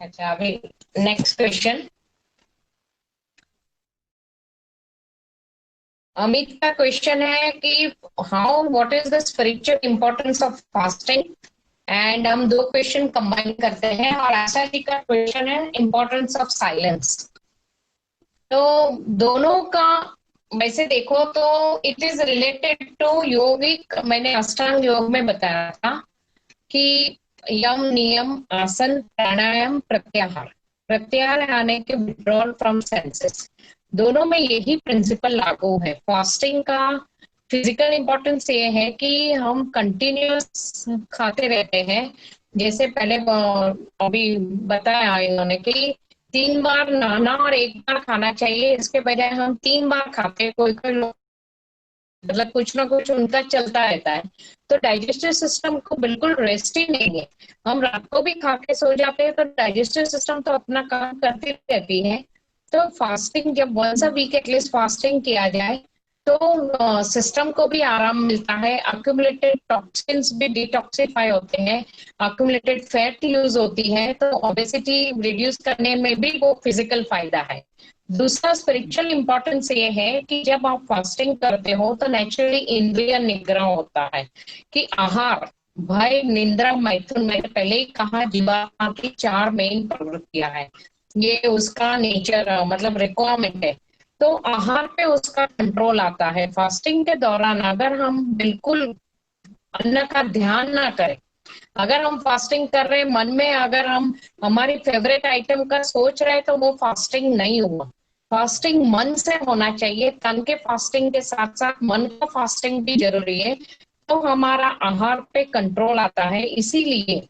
अच्छा, अभी next question. Amit का क्वेश्चन है कि how what is the spiritual importance of fasting. And हम दो क्वेश्चन कंबाइन करते हैं, और आशा जी का क्वेश्चन है इंपॉर्टेंस ऑफ साइलेंस। तो दोनों का वैसे देखो तो इट इज रिलेटेड टू योगिक, मैंने अष्टांग योग में बताया था कि यम नियम आसन प्राणायाम प्रत्याहार। प्रत्याहार यानी कि विड्रॉल फ्रॉम सेंसेस। दोनों में यही प्रिंसिपल लागू है। फास्टिंग का फिजिकल इंपॉर्टेंस ये है कि हम कंटिन्यूअस खाते रहते हैं। जैसे पहले अभी बताया इन्होंने कि 3 बार नहाना और 1 बार खाना चाहिए, इसके बजाय हम 3 बार खाते हैं। कोई कोई लोग मतलब कुछ ना कुछ उनका चलता रहता है। तो डाइजेस्टिव सिस्टम को बिल्कुल रेस्ट ही नहीं है। हम रात को भी खा के सो जाते हैं तो डाइजेस्टिव सिस्टम तो अपना काम करती रहती है। तो फास्टिंग जब once a week at least fasting किया जाए तो सिस्टम को भी आराम मिलता है, अक्यूमुलेटेड टॉक्सिन्स भी डिटॉक्सिफाई होते हैं, अक्यूमुलेटेड फैट यूज होती है, तो ओबेसिटी रिड्यूस करने में भी वो फिजिकल फायदा है। दूसरा स्पिरिचुअल इंपॉर्टेंस ये है कि जब आप फास्टिंग करते हो तो नेचुरली इंद्रिय निग्रह होता है कि आहार, भय, निंद्रा, मैथुन, मैंने पहले ही कहा जीवात्मा की 4 मेन प्रवृत्तियां हैं। ये उसका नेचर मतलब रिक्वायरमेंट है। तो आहार पे उसका कंट्रोल आता है। फास्टिंग के दौरान अगर हम बिल्कुल अन्न का ध्यान ना करें, अगर हम फास्टिंग कर रहे हैं मन में अगर हम हमारी फेवरेट आइटम का सोच रहे हैं तो वो फास्टिंग नहीं हुआ। फास्टिंग मन से होना चाहिए। तन के फास्टिंग के साथ साथ मन का फास्टिंग भी जरूरी है। तो हमारा आहार पे कंट्रोल आता है। इसीलिए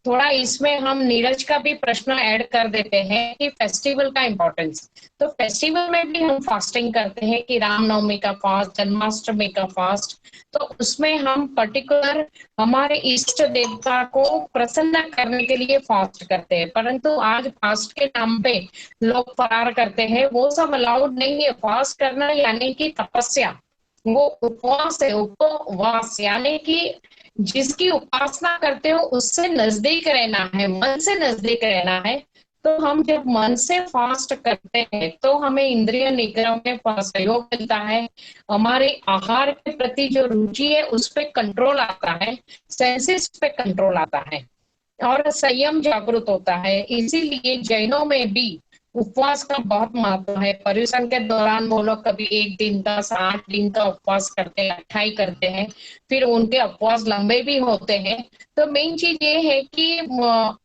थोड़ा इसमें हम नीरज का भी प्रश्न ऐड कर देते हैं कि फेस्टिवल का इम्पोर्टेंस। तो फेस्टिवल में भी हम फास्टिंग करते हैं कि रामनवमी का फास्ट, जन्माष्टमी का फास्ट। तो उसमें हम पर्टिकुलर हमारे इष्ट देवता को प्रसन्न करने के लिए फास्ट करते हैं। परंतु आज फास्ट के नाम पे लोग फरार करते हैं, वो सब अलाउड नहीं है। फास्ट करना यानी कि तपस्या, वो उपवास है। उपवास यानी कि जिसकी उपासना करते हो उससे नजदीक रहना है, मन से नजदीक रहना है। तो हम जब मन से फास्ट करते हैं तो हमें इंद्रिय निग्रह में सहयोग मिलता है। हमारे आहार के प्रति जो रुचि है उस पे कंट्रोल आता है, सेंसेस पे कंट्रोल आता है, और संयम जागृत होता है। इसीलिए जैनों में भी उपवास का बहुत महत्व है। पर्यूषण के दौरान वो लोग कभी 1 दिन का, 8 दिन का उपवास करते हैं, 28 करते हैं। फिर उनके उपवास लंबे भी होते हैं। तो मेन चीज ये है कि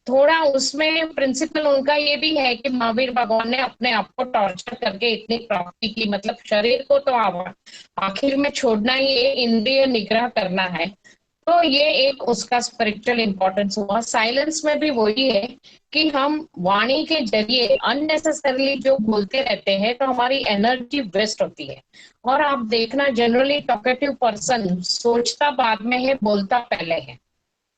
थोड़ा उसमें प्रिंसिपल उनका ये भी है कि महावीर भगवान ने अपने आप को टॉर्चर करके इतनी प्राप्ति की, मतलब शरीर को तो आखिर में छोड़ना ही है, इंद्रिय निग्रह करना है। तो ये एक उसका स्पिरिचुअल इंपॉर्टेंस हुआ। साइलेंस में भी वही है कि हम वाणी के जरिए अननेसेसरली जो बोलते रहते हैं तो हमारी एनर्जी वेस्ट होती है। और आप देखना जनरली टॉकेटिव पर्सन सोचता बाद में है, बोलता पहले है।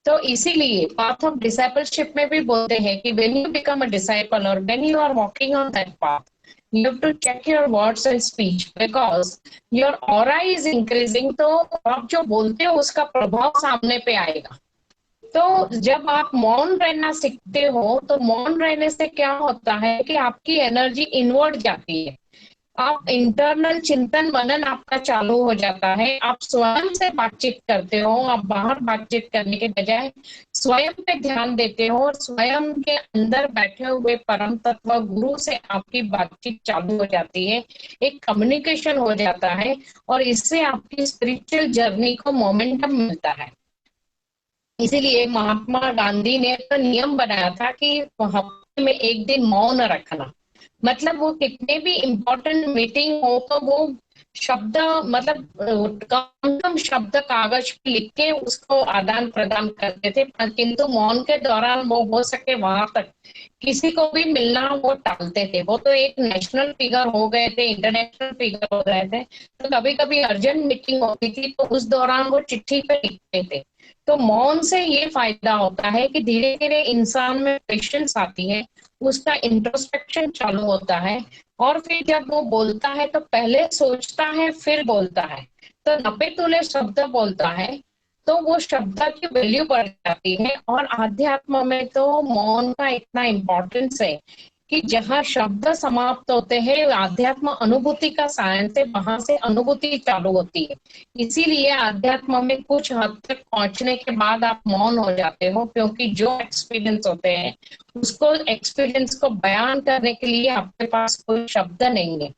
तो इसीलिए पाथ ऑफ डिसाइपलशिप में भी बोलते हैं कि when you become a disciple और when you are walking on that path, you have to check your words and speech because your aura is increasing। तो आप जो बोलते हो उसका प्रभाव सामने पे आएगा। तो जब आप मौन रहना सीखते हो तो मौन रहने से क्या होता है कि आपकी एनर्जी इनवर्ड जाती है। आप इंटरनल चिंतन मनन आपका चालू हो जाता है। आप स्वयं से बातचीत करते हो। आप बाहर बातचीत करने के बजाय स्वयं पे ध्यान देते हो, और स्वयं के अंदर बैठे हुए परम तत्व गुरु से आपकी बातचीत चालू हो जाती है। एक कम्युनिकेशन हो जाता है, और इससे आपकी स्पिरिचुअल जर्नी को मोमेंटम मिलता है। इसीलिए महात्मा गांधी ने तो नियम बनाया था कि हफ्ते में 1 दिन मौन रखना। मतलब वो कितने भी इम्पोर्टेंट मीटिंग हो तो वो शब्द, मतलब कम कम शब्द कागज पे लिख के उसको आदान प्रदान करते थे। किंतु मौन के दौरान वो हो सके वहां तक किसी को भी मिलना वो टालते थे। वो तो एक नेशनल फिगर हो गए थे, इंटरनेशनल फिगर हो गए थे। तो कभी कभी अर्जेंट मीटिंग होती थी तो उस दौरान वो चिट्ठी पे लिखते थे। तो मौन से ये फायदा होता है कि धीरे धीरे इंसान में पेशेंस आती है, उसका इंट्रोस्पेक्शन चालू होता है। और फिर जब वो बोलता है तो पहले सोचता है फिर बोलता है। तो नपे तुले शब्द बोलता है। तो वो शब्द की वैल्यू बढ़ जाती है। और आध्यात्म में तो मौन का इतना इम्पोर्टेंस है कि जहाँ शब्द समाप्त होते हैं, आध्यात्म अनुभूति का सायंस है, वहां से अनुभूति चालू होती है। इसीलिए आध्यात्म में कुछ हद तक पहुंचने के बाद आप मौन हो जाते हो, क्योंकि जो एक्सपीरियंस होते हैं उसको एक्सपीरियंस को बयान करने के लिए आपके पास कोई शब्द नहीं है।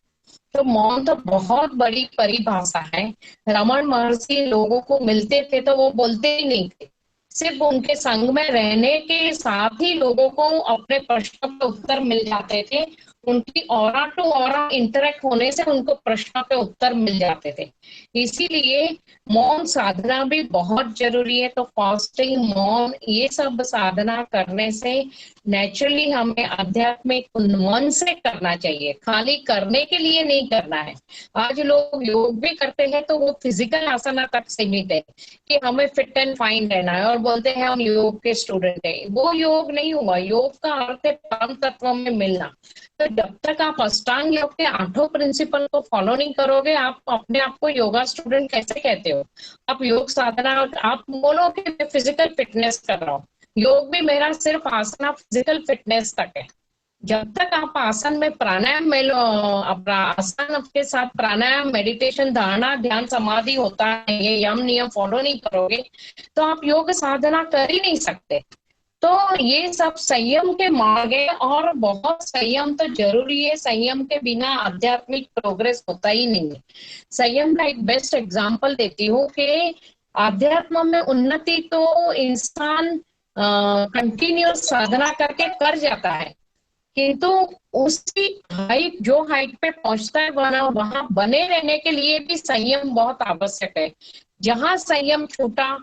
तो मौन तो बहुत बड़ी परिभाषा है। रमन महर्षि लोगों को मिलते थे तो वो बोलते ही नहीं थे, सिर्फ उनके संग में रहने के साथ ही लोगों को अपने प्रश्नों के उत्तर मिल जाते थे। उनकी ऑरा टू ऑरा इंटरेक्ट होने से उनको प्रश्नों के उत्तर मिल जाते थे। इसीलिए मौन साधना भी बहुत जरूरी है। तो फास्टिंग, मौन, ये सब साधना करने से नेचुरली हमें आध्यात्मिक मन से करना चाहिए, खाली करने के लिए नहीं करना है। आज लोग योग भी करते हैं तो वो फिजिकल आसना तक सीमित है कि हमें फिट एंड फाइन रहना है और बोलते हैं हम योग के स्टूडेंट हैं। वो योग नहीं हुआ। योग का अर्थ है परम तत्व में मिलना। तो जब तक आप अष्टांग योग के 8 प्रिंसिपल को फॉलो नहीं करोगे, आप अपने आप को योगा स्टूडेंट कैसे कहते हो? आप योग साधना, आप बोलो कि मैं फिजिकल फिटनेस कर रहा हूँ। योग भी मेरा सिर्फ आसना फिजिकल फिटनेस तक है। जब तक आप आसन में प्राणायाम में लो, अपना आसन के साथ प्राणायाम, मेडिटेशन, धारणा, ध्यान, समाधि होता है, ये यम नियम फॉलो नहीं करोगे तो आप योग साधना कर ही नहीं सकते। तो ये सब संयम के मार्ग है और बहुत संयम तो जरूरी है। संयम के बिना आध्यात्मिक प्रोग्रेस होता ही नहीं है। संयम का एक बेस्ट एग्जांपल देती हूँ कि आध्यात्म में उन्नति तो इंसान कंटिन्यूस साधना करके कर जाता है, किंतु उसकी हाइट, जो हाइट पे पहुंचता है वहां बने रहने के लिए भी संयम बहुत आवश्यक है। जहां संयम छूटा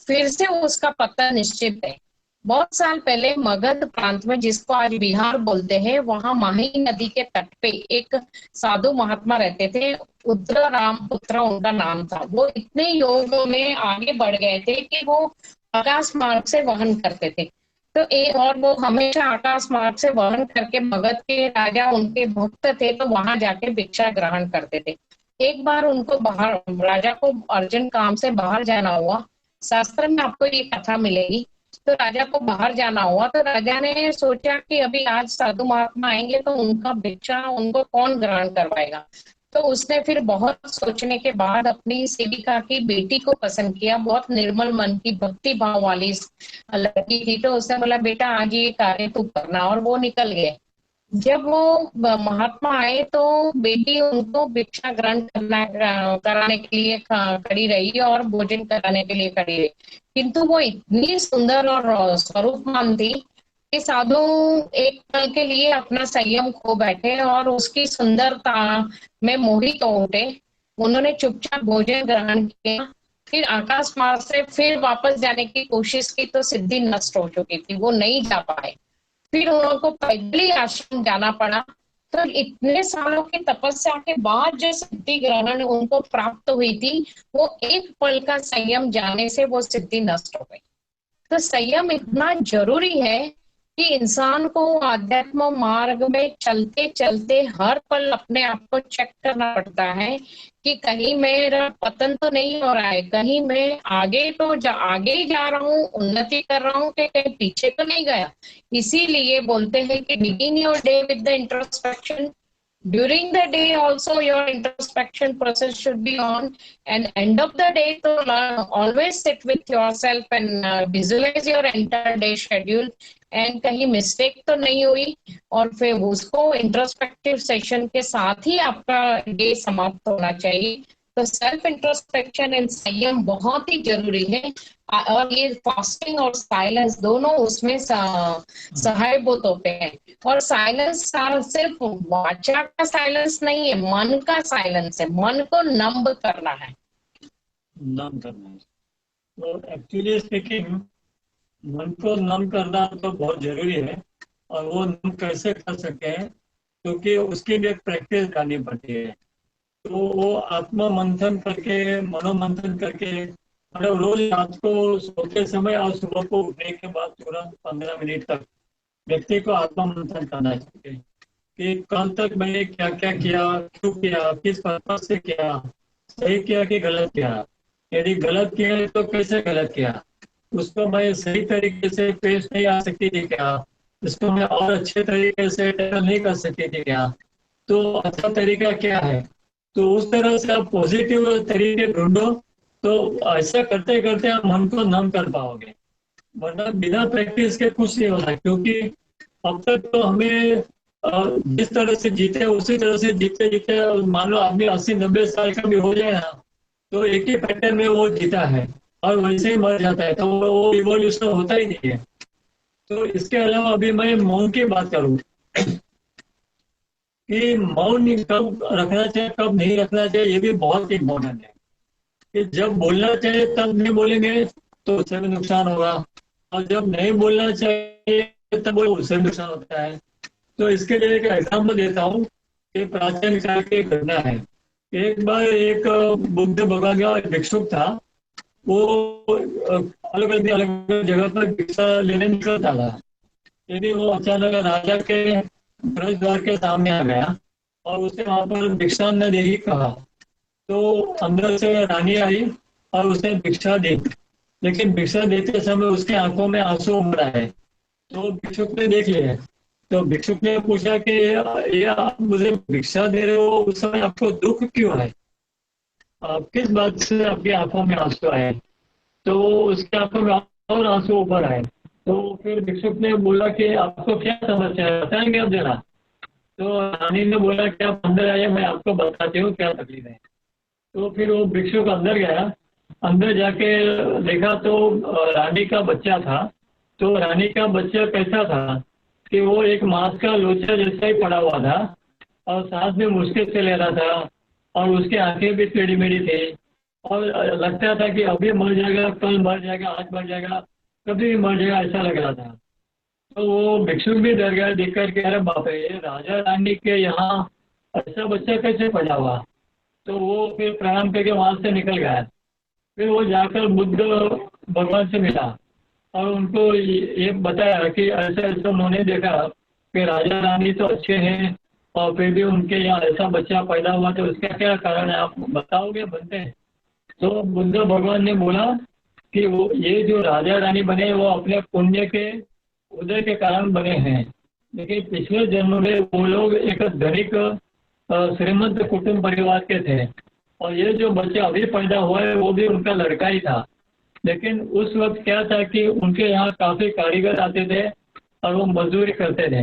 फिर से उसका पता निश्चित है। बहुत साल पहले मगध प्रांत में, जिसको आज बिहार बोलते हैं, वहां माही नदी के तट पे एक साधु महात्मा रहते थे। उद्र राम पुत्र उनका नाम था। वो इतने योग में आगे बढ़ गए थे कि वो आकाश मार्ग से वहन करते थे। तो और वो हमेशा आकाश मार्ग से वहन करके, मगध के राजा उनके भक्त थे तो वहां जाके भिक्षा ग्रहण करते थे। एक बार उनको बाहर, राजा को अर्जेंट काम से बाहर जाना हुआ। शास्त्र में आपको ये कथा मिलेगी। तो राजा को बाहर जाना हुआ तो राजा ने सोचा कि अभी आज साधु महात्मा आएंगे तो उनका भिक्षा उनको कौन ग्रहण करवाएगा। तो उसने फिर बहुत सोचने के बाद अपनी सेविका की बेटी को पसंद किया। बहुत निर्मल मन की, भक्ति भाव वाली लड़की थी। तो उसने बोला, बेटा आज ये कार्य तू करना, और वो निकल गए। जब वो महात्मा आए तो बेटी उनको भिक्षा ग्रहण कराने के लिए खड़ी रही और भोजन कराने के लिए खड़ी रही। किंतु वो इतनी सुंदर और स्वरूपमान थी कि साधु एक पल के लिए अपना संयम खो बैठे और उसकी सुंदरता में मोहित हो उठे। उन्होंने चुपचाप भोजन ग्रहण किया। फिर आकाश मार्ग से फिर वापस जाने की कोशिश की तो सिद्धि नष्ट हो चुकी थी, वो नहीं जा पाए। फिर उनको पैदल ही आश्रम जाना पड़ा। तो इतने सालों की तपस्या के बाद जो सिद्धि ग्रहण उनको प्राप्त हुई थी, वो एक पल का संयम जाने से वो सिद्धि नष्ट हो गई। तो संयम इतना जरूरी है कि इंसान को आध्यात्म मार्ग में चलते चलते हर पल अपने आप को चेक करना पड़ता है कि कहीं मेरा पतन तो नहीं हो रहा है, कहीं मैं आगे तो आगे ही जा रहा हूँ, उन्नति कर रहा हूँ, कि कहीं पीछे तो नहीं गया। इसीलिए बोलते हैं कि begin your day with the introspection. During the day also your introspection process should be on, and end of the day to always sit with yourself and visualize your entire day schedule and कहीं mistake तो नहीं हुई, और फिर उसको introspective session के साथ ही आपका डे समाप्त होना चाहिए। तो सेल्फ इंट्रोस्पेक्शन एंड संयम बहुत ही जरूरी है। और ये फास्टिंग और साइलेंस दोनों उसमें सहायभूत होते हैं। और साइलेंस सिर्फ वाचा का साइलेंस नहीं है, मन का साइलेंस है। मन को नम्ब करना है, नम करना है। तो एक्चुअली स्पीकिंग, मन को नम करना तो बहुत जरूरी है। और वो नम कैसे कर सकते हैं, क्योंकि उसकी भी एक प्रैक्टिस करनी पड़ती है। तो वो आत्म मंथन करके, मनोमंथन करके, मतलब रोज रात को सोते समय और सुबह को उठने के बाद तुरंत 15 मिनट तक व्यक्ति को आत्म मंथन करना चाहिए कि कल तक मैंने क्या क्या किया, क्यों किया, किस पर्पज से किया, सही किया कि गलत किया। यदि गलत किया है तो कैसे गलत किया, उसको मैं सही तरीके से पेश नहीं आ सकती थी क्या, इसको मैं और अच्छे तरीके से टैकल नहीं कर सकती थी क्या, तो अच्छा तरीका क्या है। तो उस तरह से आप पॉजिटिव तरीके ढूंढो, तो ऐसा करते करते आप मन को नम कर पाओगे। वरना बिना प्रैक्टिस के कुछ नहीं होता, क्योंकि अब तक तो हमें जिस तरह से जीते उसी तरह से जीते जीते, मान लो आदमी 80-90 साल का भी हो जाए ना, तो एक ही पैटर्न में वो जीता है और वैसे ही मर जाता है, तो वो इवोल्यूशन होता ही नहीं है। तो इसके अलावा अभी मैं मौन की बात करूं कि मौन कब रखना चाहिए कब नहीं रखना चाहिए, ये भी बहुत इंपॉर्टेंट है। कि जब बोलना चाहिए तब नहीं बोलेंगे तो उससे भी नुकसान होगा, और जब नहीं बोलना चाहिए तब उससे भी नुकसान होता है। तो इसके लिए एक एग्जाम्पल देता हूँ कि प्राचीन काल की एक घटना है। एक बार एक बुद्ध भगवान का एक भिक्षुक था। वो अलग अलग जगह पर भिक्षा लेने निकलता था। यदि वो अचानक राजा के प्रवेश द्वार के सामने आ गया और उसे वहां पर भिक्षा न देगी कहा, तो अंदर से रानी आई और उसने भिक्षा दी। लेकिन भिक्षा देते समय उसके आंखों में आंसू उमड़ आए। तो भिक्षुक ने देख लिया। तो भिक्षुक ने पूछा कि ये आप मुझे भिक्षा दे रहे हो, उस समय आपको दुख क्यों है, आप किस बात से आपकी आंखों में आंसू आए। तो उसके आंखों में और आंसू ऊपर आए। तो फिर भिक्षुक ने बोला कि आपको क्या समस्या है, बताएंगे आप जरा। तो रानी ने बोला कि आप अंदर आइए, मैं आपको बताती हूँ क्या तकलीफ है। तो फिर वो भिक्षुक अंदर गया। अंदर जाके देखा तो रानी का बच्चा था। तो रानी का बच्चा कैसा था कि वो एक मांस का लोचा जैसा ही पड़ा हुआ था, और सांस भी मुश्किल से ले रहा था, और उसकी आंखें भी टेढ़ी मेढ़ी थी, और लगता था कि अभी मर जाएगा, कल मर जाएगा, आज मर जाएगा, कभी भी मर जाएगा, ऐसा लग रहा था। तो वो भिक्षुक भी डर गया देख कर के, अरे बाप रे, ये राजा रानी के यहाँ ऐसा बच्चा कैसे पैदा हुआ। तो वो फिर प्रणाम करके वहां से निकल गया। फिर वो जाकर बुद्ध भगवान से मिला और उनको ये बताया कि ऐसा ऐसा उन्होंने देखा कि राजा रानी तो अच्छे हैं और फिर भी उनके यहाँ ऐसा बच्चा पैदा हुआ, तो उसका क्या कारण है, आप बताओगे, बनते हैं। तो बुद्ध भगवान ने बोला कि वो ये जो राजा रानी बने वो अपने पुण्य के उदय के कारण बने हैं, लेकिन पिछले जन्म में वो लोग एक धनिक श्रीमंत कुटुंब परिवार के थे, और ये जो बच्चा अभी पैदा हुआ है वो भी उनका लड़का ही था। लेकिन उस वक्त क्या था कि उनके यहाँ काफी कारीगर आते थे और वो मजदूरी करते थे।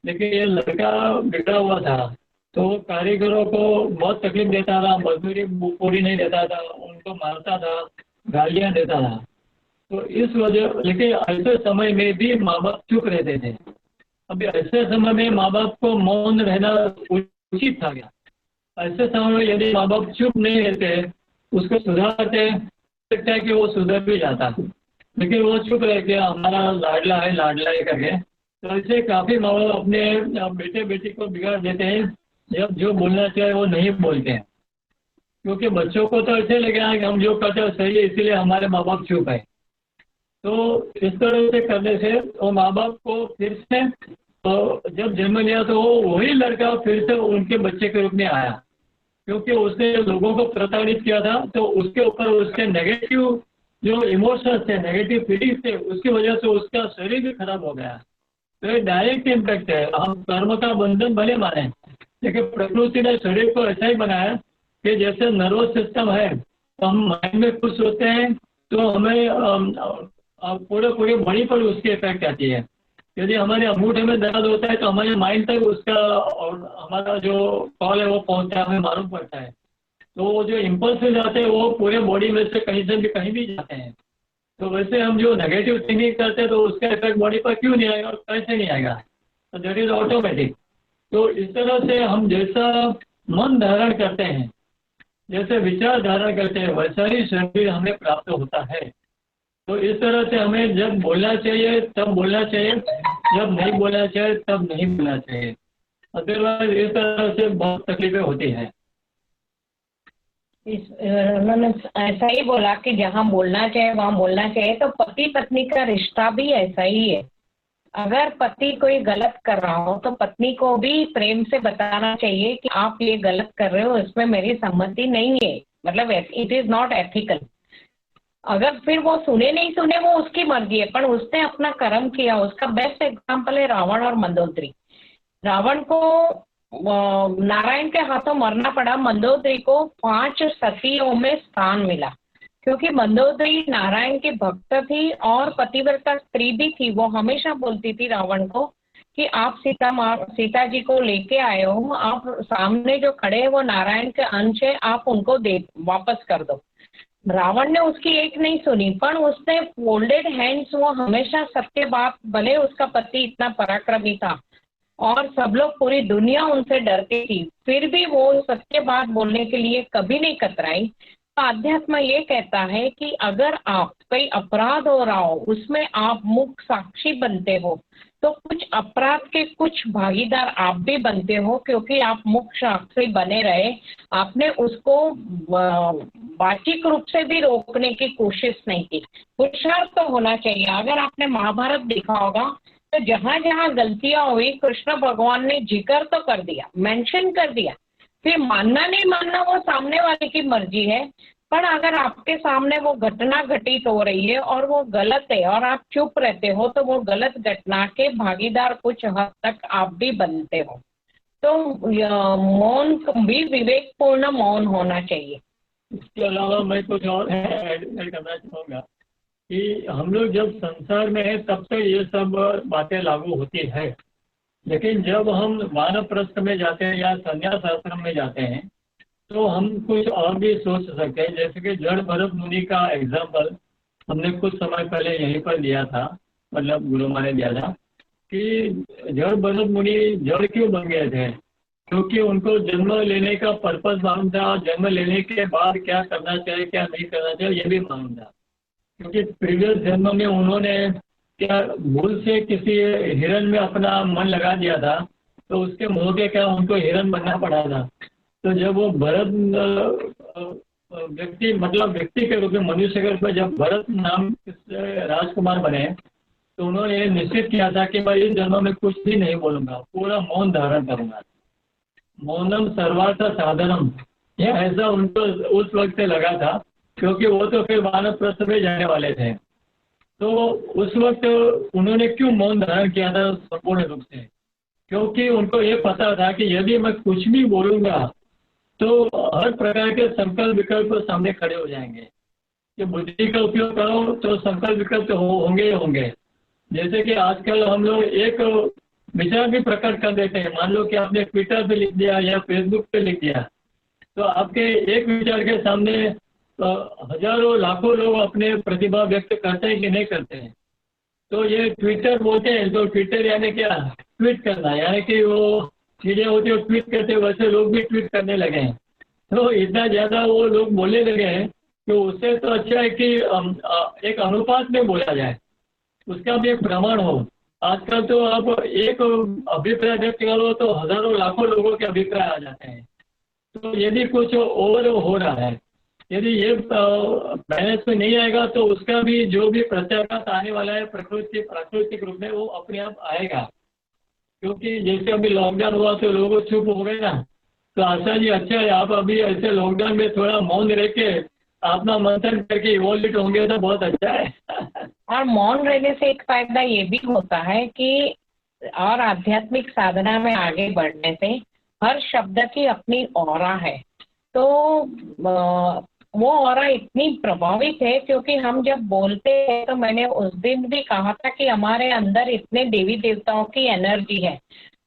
लेकिन ये लड़का बिगड़ा हुआ था, तो वो कारीगरों को बहुत तकलीफ देता था, मजदूरी पूरी नहीं देता था, उनको मारता था, गालियां देता था। तो इस वजह, लेकिन ऐसे समय में भी माँ बाप चुप रहते थे। अभी ऐसे समय में माँ बाप को मौन रहना उचित था क्या? ऐसे समय में यदि माँ बाप चुप नहीं रहते, उसको सुधारते, सकता है कि वो सुधर भी जाता, लेकिन वो चुप रह गया, हमारा लाडला है लाडला है करके। तो ऐसे काफी माँ बाप अपने बेटे बेटी को बिगाड़ देते हैं, जब जो बोलना चाहिए वो नहीं बोलते हैं, क्योंकि बच्चों को तो ऐसे लगे कि हम जो करते हैं सही है, इसीलिए हमारे माँ बाप चुप है। तो इस तरह से करने से वो माँ बाप को फिर से, तो जब जन्म लिया तो वो वही लड़का फिर से उनके बच्चे के रूप में आया, क्योंकि उसने लोगों को प्रताड़ित किया था, तो उसके ऊपर उसके नेगेटिव जो इमोशंस थे, नेगेटिव फीलिंग्स थे, उसकी वजह से उसका शरीर भी खराब हो गया। तो ये डायरेक्ट इम्पैक्ट है। हम कर्म का बंधन भले माने, लेकिन प्रकृति ने शरीर को ऐसा ही बनाया कि जैसे नर्वस सिस्टम है, तो हम माइंड में कुछ सोचते हैं तो हमें पूरे बॉडी पर उसकी इफेक्ट आती है। यदि हमारे अंगूठे में दर्द होता है तो हमारे माइंड तक उसका और हमारा जो कॉल है वो पहुंचता है, हमें मालूम पड़ता है। तो वो जो इम्पल्स जाते हैं वो पूरे बॉडी में से कहीं से भी कहीं भी जाते हैं। तो वैसे हम जो नेगेटिव थिंकिंग करते हैं तो उसका इफेक्ट बॉडी पर क्यों नहीं आएगा और कैसे नहीं आएगा, तो दैट इज ऑटोमेटिक। तो इस तरह से हम जैसा मन धारण करते हैं, जैसे विचार धारण करते हैं, वैसा ही शरीर हमें प्राप्त होता है। तो इस तरह से हमें जब बोलना चाहिए तब बोलना चाहिए, जब नहीं बोलना चाहिए तब नहीं बोलना चाहिए। अदरवाइज इस तरह से बहुत तकलीफें होती हैं। उन्होंने ऐसा ही बोला कि जहाँ बोलना चाहिए वहाँ बोलना चाहिए। तो पति पत्नी का रिश्ता भी ऐसा ही है। अगर पति कोई गलत कर रहा हो तो पत्नी को भी प्रेम से बताना चाहिए कि आप ये गलत कर रहे हो, इसमें मेरी सम्मति नहीं है, मतलब इट इज नॉट एथिकल। अगर फिर वो सुने नहीं सुने वो उसकी मर्जी है, पर उसने अपना कर्म किया। उसका बेस्ट एग्जाम्पल है रावण और मंदोदरी। रावण को नारायण के हाथों मरना पड़ा, मंदोदरी को 5 सतियों में स्थान मिला, क्योंकि मंदोदरी नारायण की भक्त थी और पतिव्रता स्त्री भी थी। वो हमेशा बोलती थी रावण को कि आप सीता जी को लेके आए हो, आप सामने जो खड़े हैं वो नारायण के अंश है, आप उनको दे वापस कर दो। रावण ने उसकी एक नहीं सुनी, पर उसने फोल्डेड हैंड्स, वो हमेशा सबके बात, भले उसका पति इतना पराक्रमी था और सब लोग, पूरी दुनिया उनसे डरती थी, फिर भी वो सत्य बात बोलने के लिए कभी नहीं कतराई। तो अध्यात्म ये कहता है कि अगर आप कोई अपराध हो रहा हो, उसमें आप मुख्य साक्षी बनते हो, तो कुछ अपराध के कुछ भागीदार आप भी बनते हो, क्योंकि आप मुख्य साक्षी बने रहे। आपने उसको वाचिक रूप से भी रोकने की कोशिश नहीं की। पुरुषार्थ तो होना चाहिए। अगर आपने महाभारत देखा होगा तो जहां जहां गलतियां हुई, कृष्ण भगवान ने जिक्र तो कर दिया, मेंशन कर दिया। फिर मानना नहीं मानना वो सामने वाले की मर्जी है, पर अगर आपके सामने वो घटना घटित हो रही है और वो गलत है और आप चुप रहते हो, तो वो गलत घटना के भागीदार कुछ हद तक आप भी बनते हो। तो मौन भी विवेकपूर्ण मौन होना चाहिए। इसके अलावा मैं कुछ और ऐड करना चाहूँगा कि हम लोग जब संसार में है तब तो ये सब बातें लागू होती है, लेकिन जब हम वानप्रस्थ में जाते हैं या संन्यास आश्रम में जाते हैं तो हम कुछ और भी सोच सकते हैं। जैसे कि जड़ भरत मुनि का एग्जाम्पल हमने कुछ समय पहले यहीं पर लिया था, मतलब गुरु माँ ने दिया था कि जड़ भरत मुनि जड़ क्यों बन गए थे, क्योंकि उनको जन्म लेने का पर्पस मालूम था, जन्म लेने के बाद क्या करना चाहिए क्या नहीं करना चाहिए ये भी मालूम था। क्योंकि प्रीवियस जन्म में उन्होंने क्या भूल से किसी हिरन में अपना मन लगा दिया था, तो उसके मोह के क्या उनको हिरन बनना पड़ा था। तो जब वो भरत व्यक्ति, मतलब व्यक्ति के रूप में, मनुष्य के रूप में जब भरत नाम के राजकुमार बने, तो उन्होंने ये निश्चित किया था कि मैं इस जन्म में कुछ भी नहीं बोलूंगा, पूरा मौन धारण करूंगा। मौनम सर्वार्थ साधनम, ये ऐसा उनको उस वक्त से लगा था, क्योंकि वो तो फिर वानप्रस्थ में जाने वाले थे। तो उस वक्त उन्होंने क्यों मौन धारण किया था संपूर्ण रूप से, क्योंकि उनको ये पता था कि यदि मैं कुछ भी बोलूंगा तो हर प्रकार के संकल्प विकल्प सामने खड़े हो जाएंगे। कि बुद्धि का उपयोग करो तो संकल्प विकल्प होंगे ही होंगे। जैसे कि आजकल हम लोग एक विचार भी प्रकट कर देते हैं, मान लो कि आपने ट्विटर पे लिख दिया या फेसबुक पे लिख दिया, तो आपके एक विचार के सामने हजारों लाखों लोग अपने प्रतिभा व्यक्त करते हैं कि नहीं करते हैं। तो ये ट्विटर बोलते हैं, तो ट्विटर यानी क्या, ट्वीट करना, यानी कि वो चीजें होती है ट्वीट करते, वैसे लोग भी ट्वीट करने लगे हैं। तो इतना ज्यादा वो लोग बोलने लगे हैं कि उससे तो अच्छा है कि एक अनुपात में बोला जाए, उसका भी एक प्रमाण हो। आजकल तो आप एक अभिप्राय व्यक्त करो तो हजारों लाखों लोगों के अभिप्राय आ जाते हैं। तो यदि कुछ ओवर हो रहा है, यदि ये बैलेंस में नहीं आएगा, तो उसका भी जो भी प्रत्याघात आने वाला है प्राकृतिक रूप में वो अपने आप आएगा। क्योंकि जैसे अभी लॉकडाउन हुआ तो लोग चुप हो गए ना, तो आशा जी अच्छा है आप अभी ऐसे लॉकडाउन में थोड़ा मौन रह के अपना मंथन करके इवोल्व होंगे तो बहुत अच्छा है। और मौन रहने से एक फायदा ये भी होता है कि और आध्यात्मिक साधना में आगे बढ़ने से हर शब्द की अपनी ऑरा है। तो वो ऑरा इतनी प्रभावित है, क्योंकि हम जब बोलते हैं, तो मैंने उस दिन भी कहा था कि हमारे अंदर इतने देवी देवताओं की एनर्जी है।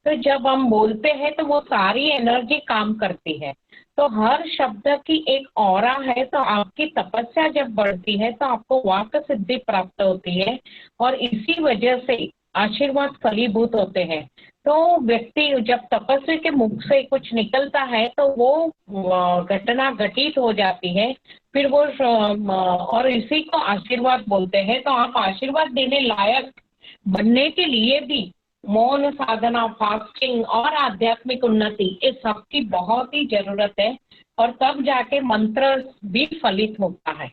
तो जब हम बोलते हैं तो वो सारी एनर्जी काम करती है। तो हर शब्द की एक ऑरा है। तो आपकी तपस्या जब बढ़ती है तो आपको वाक सिद्धि प्राप्त होती है, और इसी वजह से आशीर्वाद फलीभूत होते हैं। तो व्यक्ति जब तपस्वी के मुख से कुछ निकलता है तो वो घटना घटित हो जाती है, फिर वो और इसी को आशीर्वाद बोलते हैं। तो आप आशीर्वाद देने लायक बनने के लिए भी मौन साधना, फास्टिंग और आध्यात्मिक उन्नति, इस सब की बहुत ही जरूरत है, और तब जाके मंत्र भी फलित होता है।